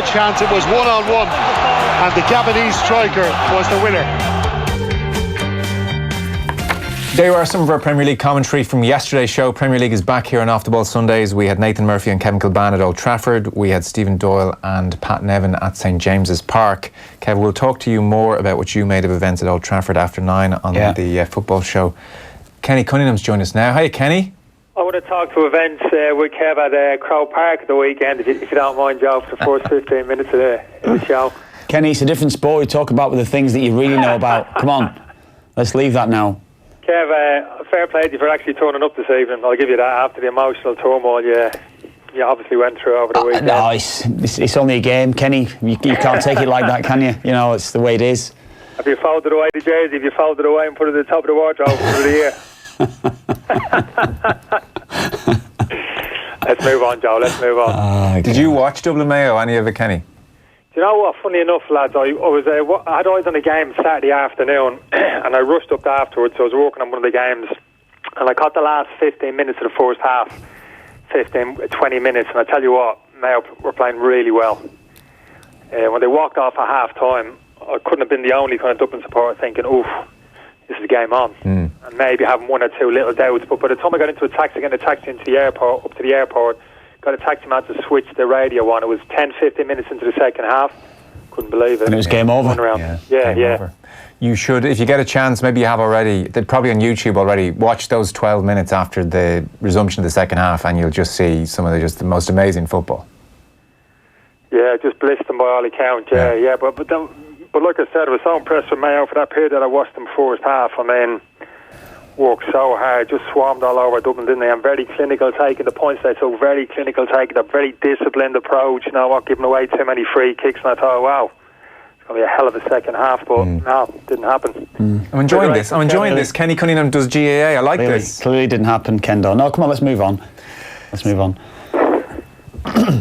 chance. It was 1-on-1 and the Gabonese striker was the winner. There are some of our Premier League commentary from yesterday's show. Premier League is back here on Off the Ball Sundays. We had Nathan Murphy and Kevin Kilbane at Old Trafford. We had Stephen Doyle and Pat Nevin at St James's Park. Kevin, we'll talk to you more about what you made of events at Old Trafford after 9 on the football show. Kenny Cunningham's joined us now. Hi, Kenny. I want to talk to events with Kev at Crow Park at the weekend, if you don't mind, Joe, for the first 15 minutes of the show. Kenny, it's a different sport. We talk about the things that you really know about. Come on, let's leave that now. Kev, fair play to you for actually turning up this evening. I'll give you that after the emotional turmoil you obviously went through over the weekend. No, it's only a game, Kenny. You can't take it like that, can you? You know, it's the way it is. Have you folded away the jersey? Have you folded it away and put it at the top of the wardrobe for the year? Let's move on, Joe. Let's move on. Did you watch Dublin Mayo, any of it, Kenny? Do you know what? Funny enough, lads, I had eyes on the game Saturday afternoon, and I rushed up afterwards. So I was working on one of the games, and I caught the last 15 minutes of the first half, 20 minutes, and I tell you what, Mayo were playing really well. When they walked off at half time, I couldn't have been the only kind of Dublin supporter thinking, oof, this is game on. And maybe having one or two little doubts. But by the time I got into a taxi, getting a taxi into the airport, up to the airport, got a taxi man to switch the radio on. It was 10-15 minutes into the second half. Couldn't believe it. And it was game over. Yeah. Over. You should, if you get a chance, maybe you have already, they're probably on YouTube already, watch those 12 minutes after the resumption of the second half and you'll just see some of the most amazing football. Yeah, just blissed them by all accounts. Yeah. But like I said, I was so impressed with Mayo for that period that I watched them first half. I mean, worked so hard, just swarmed all over Dublin, didn't they? And very clinical taking the points they took, very clinical taking a very disciplined approach, not giving away too many free kicks. And I thought, wow, it's going to be a hell of a second half, but no, didn't happen. I'm enjoying this. Kenny Cunningham does GAA. I like this. Clearly didn't happen, Kendo. No, come on, let's move on.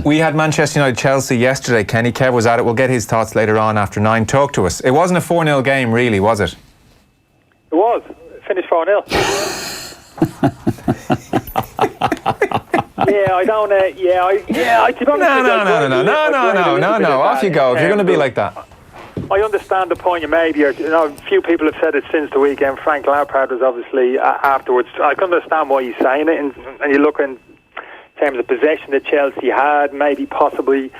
We had Manchester United Chelsea yesterday. Kenny, Kev was at it. We'll get his thoughts later on after 9. Talk to us. It wasn't a 4-0 game, really, was it? It was. Finished 4-0. I don't. No. Off you go. If you're going to be like that. I understand the point you made here. You know, a few people have said it since the weekend. Frank Lampard was obviously afterwards. I can understand why he's saying it, and you look in terms of possession that Chelsea had, maybe possibly a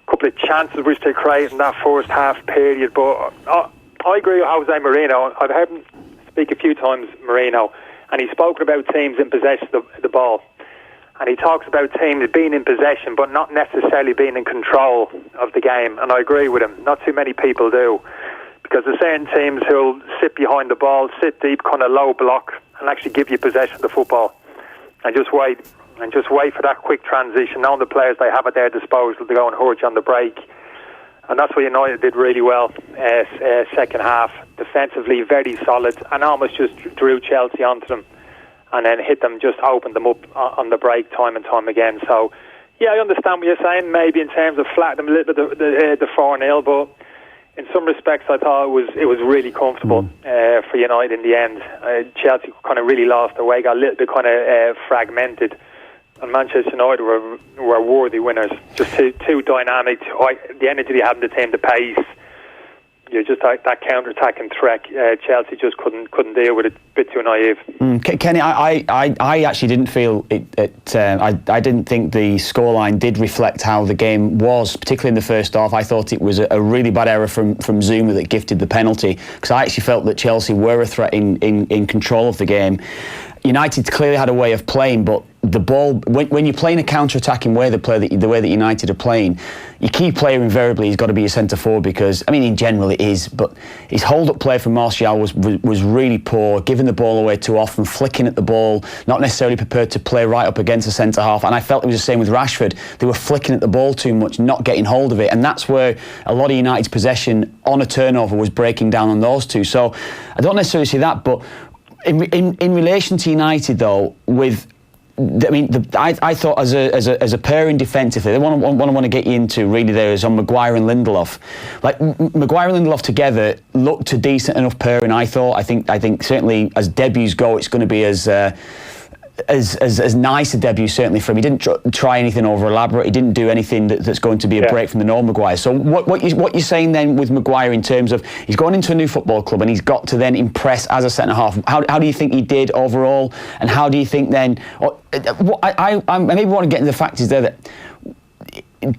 couple of chances which they created in that first half period. But I agree with Jose Mourinho. I've heard him speak a few times, Mourinho, and he's spoken about teams in possession of the ball. And he talks about teams being in possession but not necessarily being in control of the game. And I agree with him. Not too many people do. Because there's certain teams who'll sit behind the ball, sit deep, kind of low block, and actually give you possession of the football. And just wait for that quick transition, knowing the players they have at their disposal to go and hurt you on the break. And that's what United did really well second half. Defensively, very solid, and almost just drew Chelsea onto them. And then hit them, just opened them up on the break time and time again. So, yeah, I understand what you're saying. Maybe in terms of flattening them a little bit the 4-0, but in some respects, I thought it was really comfortable for United in the end. Chelsea kind of really lost their way, got a little bit kind of fragmented, and Manchester United were worthy winners. Just too dynamic. The energy they had in the team, the pace. You're just that counter-attacking threat. Chelsea just couldn't deal with it. A bit too naive. Kenny, I actually didn't feel it. I didn't think the scoreline did reflect how the game was, particularly in the first half. I thought it was a really bad error from Zuma that gifted the penalty, because I actually felt that Chelsea were a threat in control of the game. United clearly had a way of playing, but the ball, when you're playing a counter-attacking way, the way that United are playing, your key player invariably has got to be a centre-forward, because, I mean, in general it is, but his hold-up play from Martial was really poor, giving the ball away too often, flicking at the ball, not necessarily prepared to play right up against the centre-half, and I felt it was the same with Rashford. They were flicking at the ball too much, not getting hold of it, and that's where a lot of United's possession on a turnover was breaking down on those two. So I don't necessarily see that, but in relation to United, though, I thought as a pairing defensively, the one I want to get you into really there is on Maguire and Lindelof. Like Maguire and Lindelof together looked a decent enough pairing. I think certainly as debuts go, it's going to be as as nice a debut certainly for him. He didn't try anything over elaborate. He didn't do anything that's going to be a break from the norm, Maguire. So what you're saying then with Maguire in terms of he's gone into a new football club and he's got to then impress as a centre half. How do you think he did overall, and how do you think then? I maybe want to get into the fact is there that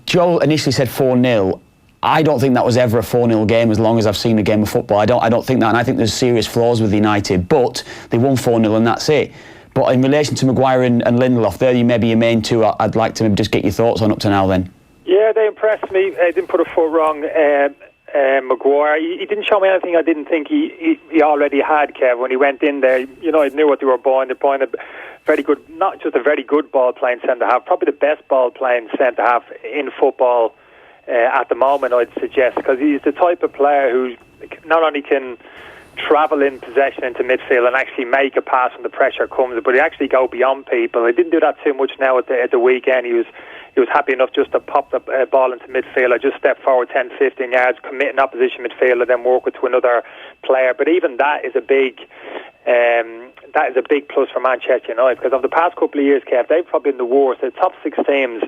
Joel initially said 4-0. I don't think that was ever a 4-0 game as long as I've seen a game of football. I don't think that, and I think there's serious flaws with United, but they won 4-0 and that's it. But in relation to Maguire and Lindelof, they're maybe your main two. I'd like to maybe just get your thoughts on up to now then. Yeah, they impressed me. They didn't put a foot wrong. Maguire, he didn't show me anything I didn't think he already had, Kev. When he went in there, I knew what they were buying. They're buying a very good, not just a very good ball-playing centre-half, probably the best ball-playing centre-half in football at the moment, I'd suggest, because he's the type of player who not only can travel in possession into midfield and actually make a pass when the pressure comes, but he actually go beyond people. He didn't do that too much now at the weekend. He was happy enough just to pop the ball into midfield or just step forward 10-15 yards, commit an opposition midfielder, then work it to another player. But even that is a big plus for Manchester United, because over the past couple of years, Kev, they've probably been the worst. The top 6 teams,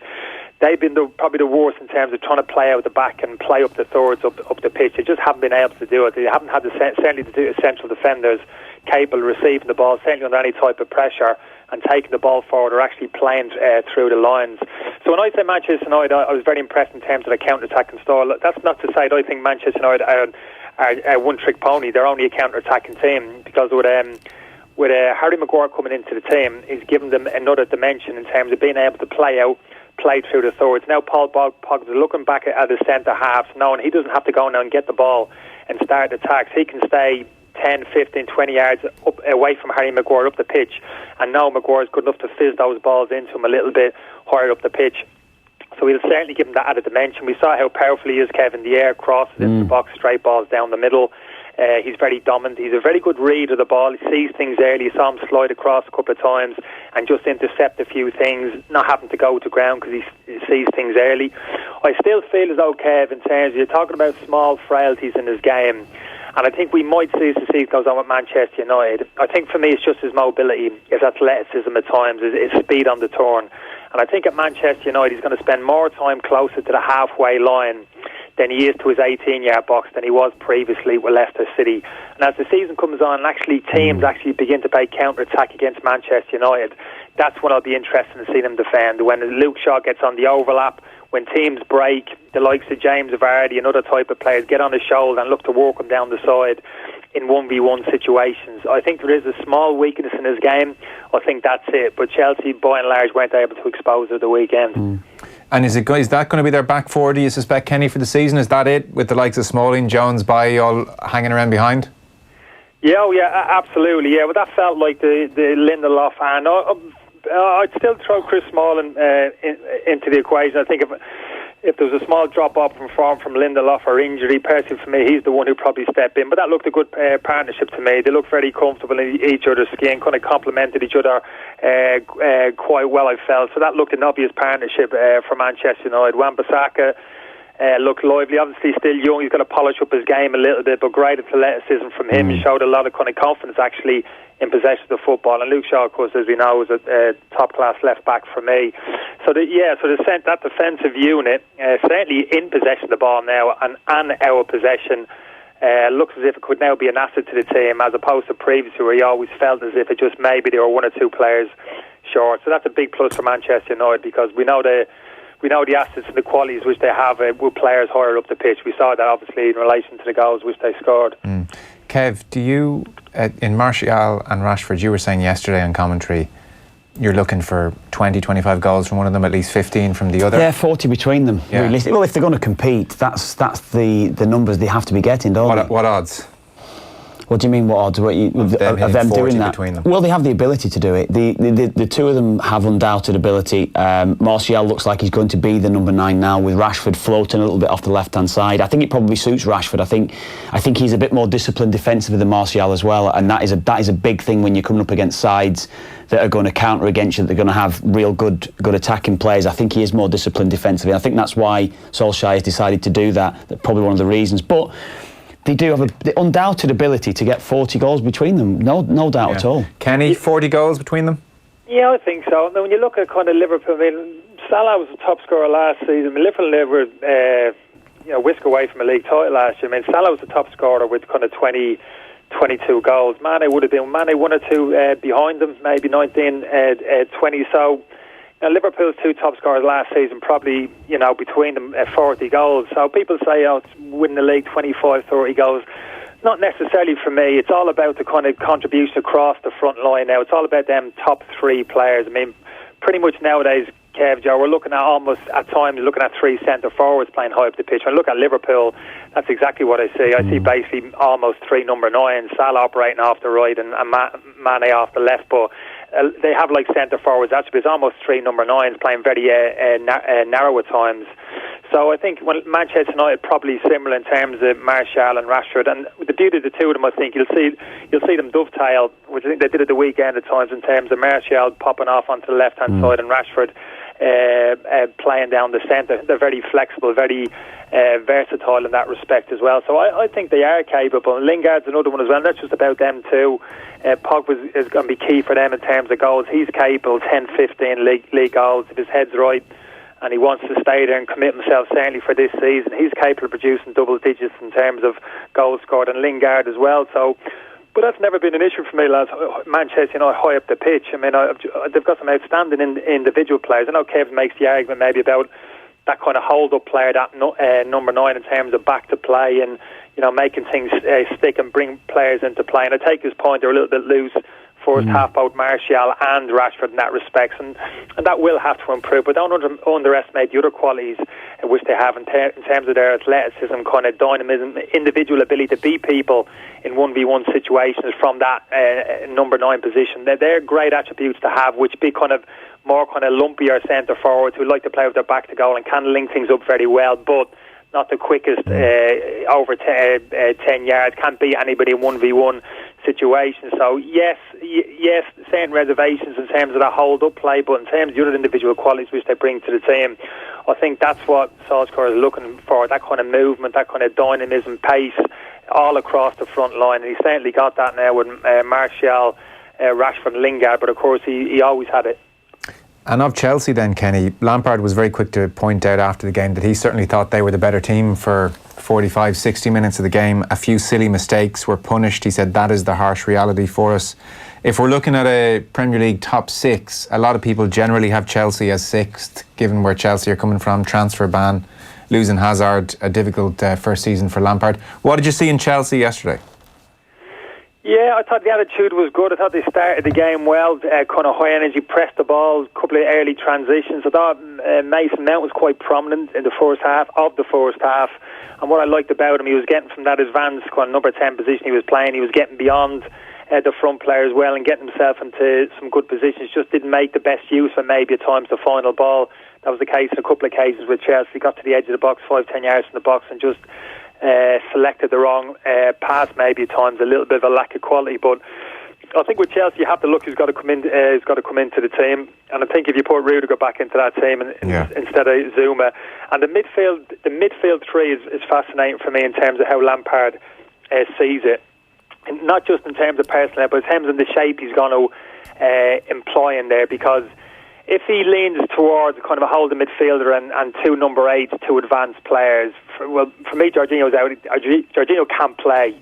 they've been probably the worst in terms of trying to play out the back and play up the thirds up the pitch. They just haven't been able to do it. They haven't had certainly the central defenders capable of receiving the ball, certainly under any type of pressure, and taking the ball forward or actually playing through the lines. So when I say Manchester United, I was very impressed in terms of the counter-attacking style. That's not to say that I think Manchester United are a one-trick pony. They're only a counter-attacking team, because with Harry Maguire coming into the team, he's given them another dimension in terms of being able to play through the thirds. Now Paul Pogba is looking back at the centre halves, knowing he doesn't have to go now and get the ball and start attacks. He can stay 10, 15, 20 yards up, away from Harry Maguire up the pitch, and now Maguire is good enough to fizz those balls into him a little bit higher up the pitch. So we'll certainly give him that added dimension. We saw how powerful he is, Kevin, the air crosses into the box, straight balls down the middle. He's very dominant. He's a very good read of the ball. He sees things early. You saw him slide across a couple of times and just intercept a few things, not having to go to ground because he sees things early. I still feel as though, Kev, in terms of, you're talking about small frailties in his game, and I think we might see as the season goes on with Manchester United. I think for me it's just his mobility, his athleticism at times, his speed on the turn. And I think at Manchester United he's going to spend more time closer to the halfway line than he is to his 18-yard box than he was previously with Leicester City. And as the season comes on and actually teams actually begin to play counter-attack against Manchester United, that's when I'll be interested in seeing him defend. When Luke Shaw gets on the overlap, when teams break, the likes of James Vardy and other type of players get on his shoulder and look to work him down the side in 1v1 situations. I think there is a small weakness in his game. I think that's it. But Chelsea, by and large, weren't able to expose it at the weekend. And is that going to be their back four, do you suspect, Kenny, for the season? Is that it, with the likes of Smalling, Jones, Bailly all hanging around behind? Yeah, absolutely. Yeah, but that felt like the Lindelof, and I'd still throw Chris Smalling into the equation. I think if there was a small drop-off from form from Lindelof or injury, personally for me, he's the one who probably stepped in. But that looked a good partnership to me. They looked very comfortable in each other's skin, kind of complemented each other quite well, I felt. So that looked an obvious partnership for Manchester United. Wan-Bissaka looked lively. Obviously still young, he's got to polish up his game a little bit, but great athleticism from him. He showed a lot of kind of confidence actually in possession of the football. And Luke Shaw, of course, as we know, is a top-class left-back for me. So that defensive unit, certainly in possession of the ball now and our possession, looks as if it could now be an asset to the team, as opposed to previously where you always felt as if it just maybe there were one or two players short. So that's a big plus for Manchester United, because we know the assets and the qualities which they have with players higher up the pitch. We saw that obviously in relation to the goals which they scored. Kev, do you, in Martial and Rashford, you were saying yesterday on commentary, you're looking for 20, 25 goals from one of them, at least 15 from the other? Yeah, 40 between them. Yeah. Realistically. Well, if they're going to compete, that's the numbers they have have to be getting, don't they? What odds? What do you mean, what odds? Of them doing that? Them. Well, they have the ability to do it. The two of them have undoubted ability. Martial looks like he's going to be the number 9 now, with Rashford floating a little bit off the left-hand side. I think it probably suits Rashford. I think he's a bit more disciplined defensively than Martial as well, and that is a big thing when you're coming up against sides that are going to counter against you, that they're going to have real good attacking players. I think he is more disciplined defensively. I think that's why Solskjaer has decided to do that. That's probably one of the reasons. But they do have the undoubted ability to get 40 goals between them. No doubt at all. Kenny, 40 goals between them? Yeah, I think so. Now, when you look at kind of Liverpool, I mean, Salah was the top scorer last season. I mean, Liverpool never, whisk away from a league title last year. I mean, Salah was the top scorer with kind of 22 goals. Mane would have been one or two behind them, maybe 19, 20. So, Liverpool's two top scorers last season, probably, between them 40 goals. So people say, it's winning the league 25, 30 goals. Not necessarily for me. It's all about the kind of contribution across the front line now. It's all about them top three players. I mean, pretty much nowadays, Kev, Joe, we're looking at times looking at three centre forwards playing high up the pitch. When I look at Liverpool, that's exactly what I see. I see basically almost three number nines, Salah operating off the right and Mane off the left, but they have like centre forwards. Actually, it's almost three number nines playing very narrow at times. So I think when Manchester United probably similar in terms of Martial and Rashford, and the beauty of the two of them, I think you'll see them dovetail, which I think they did at the weekend at times in terms of Martial popping off onto the left hand side and Rashford playing down the centre. They're very flexible, very versatile in that respect as well. So I think they are capable. And Lingard's another one as well. Not just about them too. Pogba is going to be key for them in terms of goals. He's capable 10, 15 league goals if his head's right. And he wants to stay there and commit himself certainly for this season. He's capable of producing double digits in terms of goals scored, and Lingard as well. So, but that's never been an issue for me, lads. Manchester United high up the pitch. I mean, they've got some outstanding individual players. I know Kevin makes the argument maybe about that kind of hold-up player, that number 9 in terms of back to play and making things stick and bring players into play. And I take his point; they're a little bit loose. First half, both Martial and Rashford in that respect, and that will have to improve. But don't underestimate the other qualities which they have in terms of their athleticism, kind of dynamism, individual ability to beat people in 1v1 situations from that number 9 position. They're great attributes to have, which be kind of more kind of lumpier centre forwards who like to play with their back to goal and can link things up very well, but not the quickest over 10 yards, can't beat anybody in 1v1 situation. So yes, certain reservations in terms of that hold-up play, but in terms of the other individual qualities which they bring to the team, I think that's what Solskjaer is looking for, that kind of movement, that kind of dynamism, pace, all across the front line. And he certainly got that now with Martial, Rashford and Lingard, but of course he always had it. And of Chelsea then, Kenny, Lampard was very quick to point out after the game that he certainly thought they were the better team for 45, 60 minutes of the game. A few silly mistakes were punished. He said that is the harsh reality for us. If we're looking at a Premier League top 6, a lot of people generally have Chelsea as 6th, given where Chelsea are coming from, transfer ban, losing Hazard, a difficult first season for Lampard. What did you see in Chelsea yesterday? Yeah, I thought the attitude was good. I thought they started the game well, kind of high energy, pressed the ball, a couple of early transitions. I thought Mason Mount was quite prominent in the first half. And what I liked about him, he was getting from that advanced kind of number 10 position he was playing, he was getting beyond the front player as well and getting himself into some good positions. Just didn't make the best use of maybe at times the final ball. That was the case in a couple of cases with Chelsea. He got to the edge of the box, 5-10 yards from the box, and just selected the wrong pass maybe at times, a little bit of a lack of quality. But I think with Chelsea you have to look who's got to come into the team, and I think if you put Rudiger back into that team instead of Zuma, and the midfield three is fascinating for me in terms of how Lampard sees it, and not just in terms of personnel but in terms of the shape he's going to employ in there, because if he leans towards kind of a holding midfielder and two number 8s, two advanced players, for me, Jorginho's out. Jorginho can't play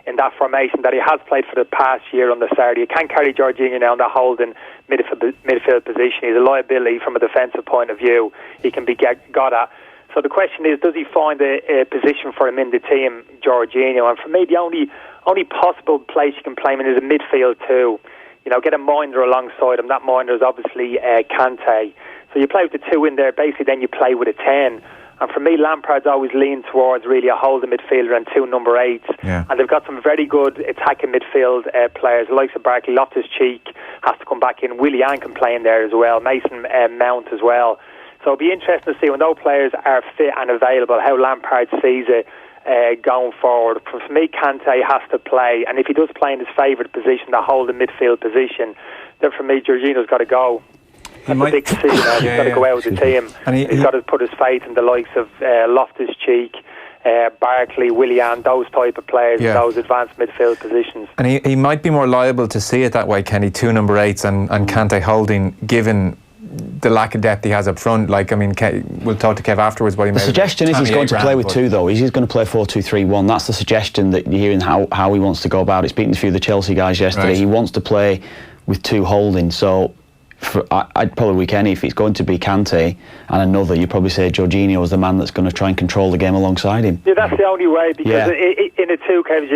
in that formation that he has played for the past year on the Saturday. You can't carry Jorginho now in the holding midfield position. He's a liability from a defensive point of view. He can be got at. So the question is, does he find a position for him in the team, Jorginho? And for me, the only possible place you can play him in is a midfield too. Get a minder alongside him. That minder is obviously Kante. So you play with the 2 in there, basically then you play with a 10. And for me, Lampard's always leaned towards really a holding midfielder and 2 number 8s. Yeah. And they've got some very good attacking midfield players. The likes of Barkley, Loftus-Cheek has to come back in. Willian can play in there as well. Mason Mount as well. So it'll be interesting to see when those players are fit and available, how Lampard sees it going forward. For me, Kante has to play, and if he does play in his favourite position, the holding midfield position, then for me, Jorginho's got to go. That's a big decision. He's got to go out with the team. And he's got to put his faith in the likes of Loftus-Cheek, Barkley, Willian, those type of players in those advanced midfield positions. And he might be more liable to see it that way, Kenny, 2 number 8s and Kante holding, given the lack of depth he has up front. Like, I mean, we'll talk to Kev afterwards. But the suggestion is he's going to play with 2, though. He's going to play 4-2-3-1. That's the suggestion that you're hearing how he wants to go about it. Speaking to a few of the Chelsea guys yesterday, He wants to play with 2 holding. So I'd probably with Kenny, if it's going to be Kante and another, you'd probably say Jorginho is the man that's going to try and control the game alongside him. Yeah, that's the only way, because in a 2, Kev,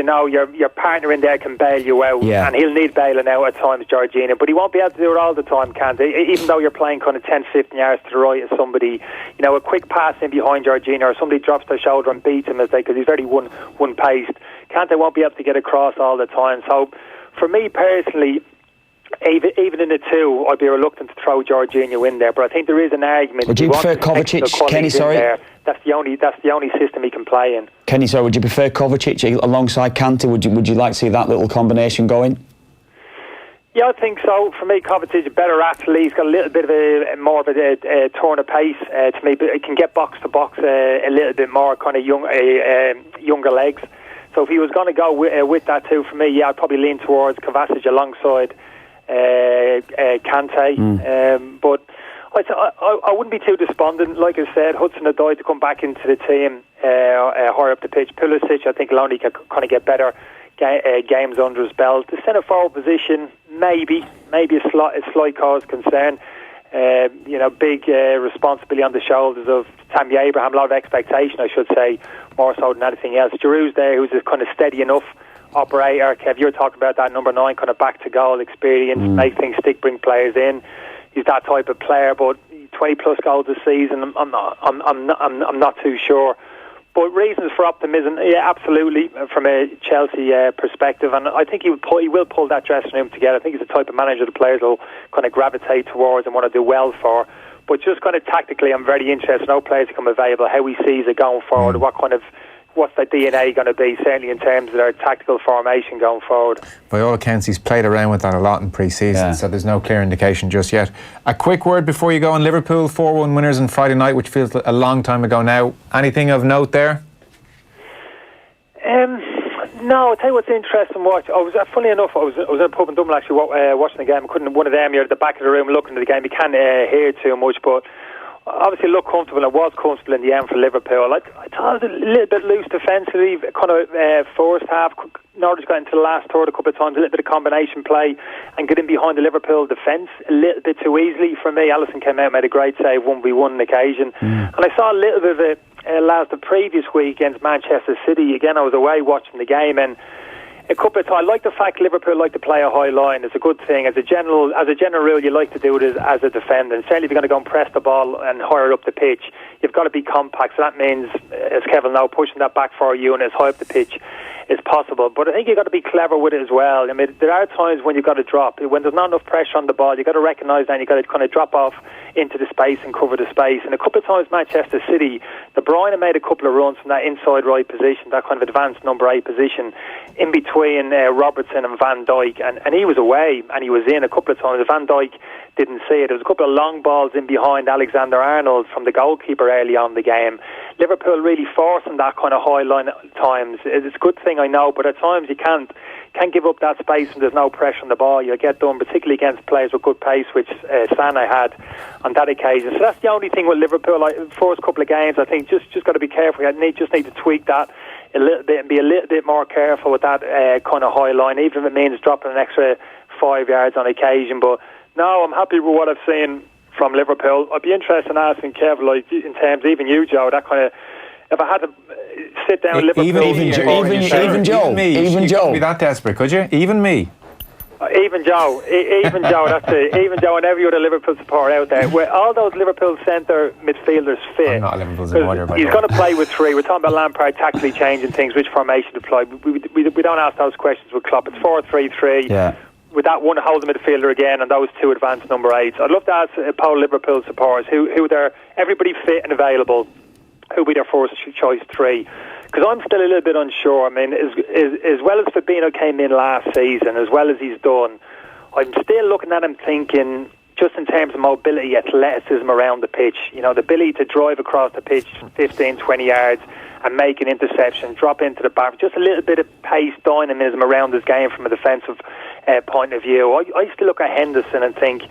your partner in there can bail you out, and he'll need bailing out at times, Jorginho, but he won't be able to do it all the time, Kante. Even though you're playing kind of 10-15 yards to the right of somebody, a quick pass in behind Jorginho, or somebody drops their shoulder and beats him, because he's very one-paced. Kante won't be able to get across all the time. So for me personally, even in the 2, I'd be reluctant to throw Jorginho in there, but I think there is an argument. Would you prefer Kovacic, Kenny? Sorry, that's the only system he can play in. Kenny, sorry, would you prefer Kovacic alongside Kante? Would you like to see that little combination going? Yeah, I think so. For me, Kovacic is a better athlete. He's got a little bit of more of a turn of pace to me, but he can get box to box a little bit more, kind of younger legs. So if he was going to go with that too, for me, I'd probably lean towards Kovacic alongside Kante, but I wouldn't be too despondent. Like I said, Hudson Odoi to come back into the team higher up the pitch. Pulisic, I think, will only kind of get better games under his belt. The centre forward position, maybe a slight cause of concern. Big responsibility on the shoulders of Tammy Abraham. A lot of expectation, I should say, more so than anything else. Giroud's there, who's a kind of steady enough operator. Kev, you were talking about that number 9 kind of back to goal experience, make things stick, bring players in. He's that type of player, but 20 plus goals this season, I'm not too sure. But reasons for optimism, absolutely, from a Chelsea perspective, and I think he will pull that dressing room together. I think he's the type of manager the players will kind of gravitate towards and want to do well for. But just kind of tactically, I'm very interested. No players become available, how he sees it going forward, what's their DNA going to be, certainly in terms of their tactical formation going forward. By all accounts, he's played around with that a lot in pre-season, so there's no clear indication just yet. A quick word before you go on Liverpool, 4-1 winners on Friday night, which feels a long time ago now. Anything of note there? No, I'll tell you what's interesting. Funny enough, I was in a pub in Dublin actually watching the game. One of them, you're at the back of the room looking at the game. You can't hear too much, but obviously looked comfortable. It was comfortable in the end for Liverpool. I thought it was a little bit loose defensively, kind of first half. Norwich got into the last third a couple of times, a little bit of combination play and getting behind the Liverpool defence a little bit too easily for me. Alisson came out and made a great save, 1v1 on occasion. And I saw a little bit of it last the previous week against Manchester City. Again, I was away watching the game, and a couple of times, I like the fact Liverpool like to play a high line. It's a good thing. As a general rule, you like to do it as a defender. And certainly if you're going to go and press the ball and higher up the pitch, you've got to be compact. So that means, as Kevin now, pushing that back for you and as high up the pitch is possible. But I think you've got to be clever with it as well. I mean, there are times when you've got to drop. When there's not enough pressure on the ball, you've got to recognise that, and you've got to kind of drop off into the space and cover the space. And a couple of times Manchester City, De Bruyne made a couple of runs from that inside right position, that kind of advanced number 8 position, in between Robertson and Van Dijk, and he was away and he was in a couple of times. Van Dijk didn't see it. There was a couple of long balls in behind Alexander-Arnold from the goalkeeper early on in the game. Liverpool really forcing that kind of high line at times. It's a good thing, I know, but at times you can't give up that space when there's no pressure on the ball. You'll get done, particularly against players with good pace, which Sané had on that occasion. So that's the only thing with Liverpool. First couple of games, I think just got to be careful. You just need to tweak that a little bit and be a little bit more careful with that kind of high line, even if it means dropping an extra 5 yards on occasion. But no, I'm happy with what I've seen from Liverpool. I'd be interested in asking Kev, like, in terms, even you, Joe, that kind of, if I had to sit down Liverpool... Even Joe. Even Joe. Couldn't be that desperate, could you? Even me. Even Joe, that's it. Even Joe and every other Liverpool supporter out there, where all those Liverpool centre midfielders fit. I'm not a Liverpool supporter, by the way. He's going to play with 3. We're talking about Lampard tactically changing things, which formation to play. We don't ask those questions with Klopp. It's 4-3-3. Yeah. With that one holding midfielder again and those 2 advanced number 8s. I'd love to ask Paul Liverpool supporters who they're, everybody fit and available, who'll be their first choice 3. Because I'm still a little bit unsure. I mean, as well as Fabinho came in last season, as well as he's done, I'm still looking at him thinking, just in terms of mobility, athleticism around the pitch, the ability to drive across the pitch 15, 20 yards and make an interception, drop into the back, just a little bit of pace, dynamism around his game from a defensive point of view. I used to look at Henderson and think,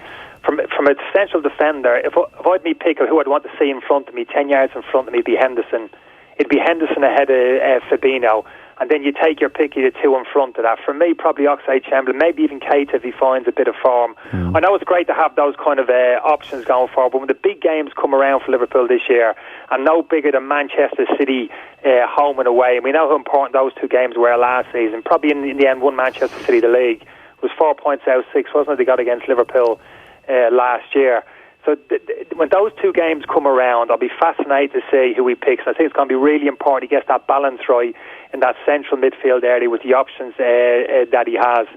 from a central defender, if I'd me pick who I'd want to see in front of me, 10 yards in front of me, it'd be Henderson. It'd be Henderson ahead of Fabinho. And then you take your pick of the two in front of that. For me, probably Oxlade-Chamberlain, maybe even Keita if he finds a bit of form. I know it's great to have those kind of options going forward, but when the big games come around for Liverpool this year, and no bigger than Manchester City home and away, and we know how important those two games were last season. Probably in the end won Manchester City the league. It was 4 points out of 6, wasn't it, they got against Liverpool last year. So when those two games come around, I'll be fascinated to see who he picks. I think it's going to be really important he gets that balance right in that central midfield area with the options that he has.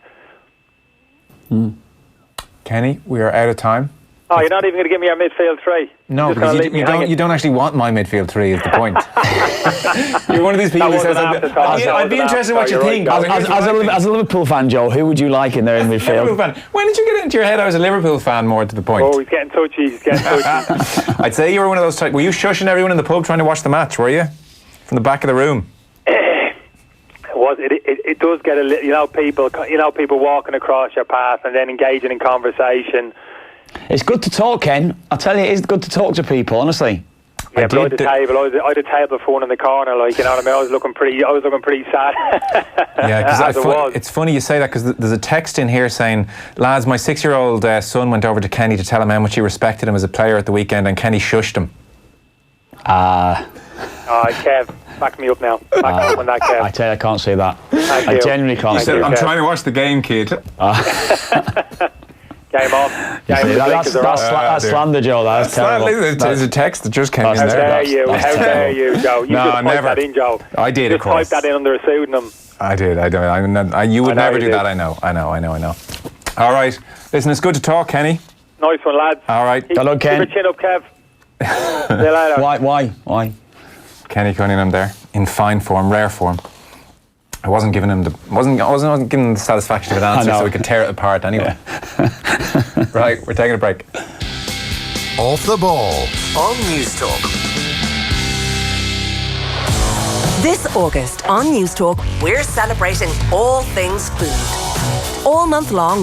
Kenny, we are out of time. Oh, you're not even going to give me our midfield three? No, because you don't actually want my midfield three, is the point. You're one of these people who says, I'd be interested in what you think. As a Liverpool fan, Joe, who would you like in there in midfield? Liverpool fan. When did you get it into your head I was a Liverpool fan, more to the point? Oh, he's getting touchy. I'd say you were one of those types. Were you shushing everyone in the pub trying to watch the match, were you? From the back of the room? It does get a little, people walking across your path and then engaging in conversation. It's good to talk, Ken. I tell you, it is good to talk to people, honestly. Yeah, but I had a table for one in the corner, like, you know what I mean? I was looking pretty sad. Yeah, because it's funny you say that, because there's a text in here saying, lads, my 6-year-old son went over to Kenny to tell him how much he respected him as a player at the weekend, and Kenny shushed him. Kev, back me up now. Back me up on that, Kev. I tell you, I can't say that. I genuinely can't say that. I'm trying to watch the game, kid. Game on. That's slander, Joe. That's terrible. There's a text that just came in there. How dare you, Joe? You just typed that in, Joe. I did, of course. Just typed that in under a pseudonym. I did. You would never do that, I know. All right. Listen, it's good to talk, Kenny. Nice one, lads. All right. Hello, Ken. Keep your chin up, Kev. See you later. Why? Kenny Cunningham there, in fine form, rare form. I wasn't giving him the satisfaction of an answer, so we could tear it apart anyway. Yeah. Right, we're taking a break. Off the ball on News Talk. This August on News Talk, we're celebrating all things food. All month long,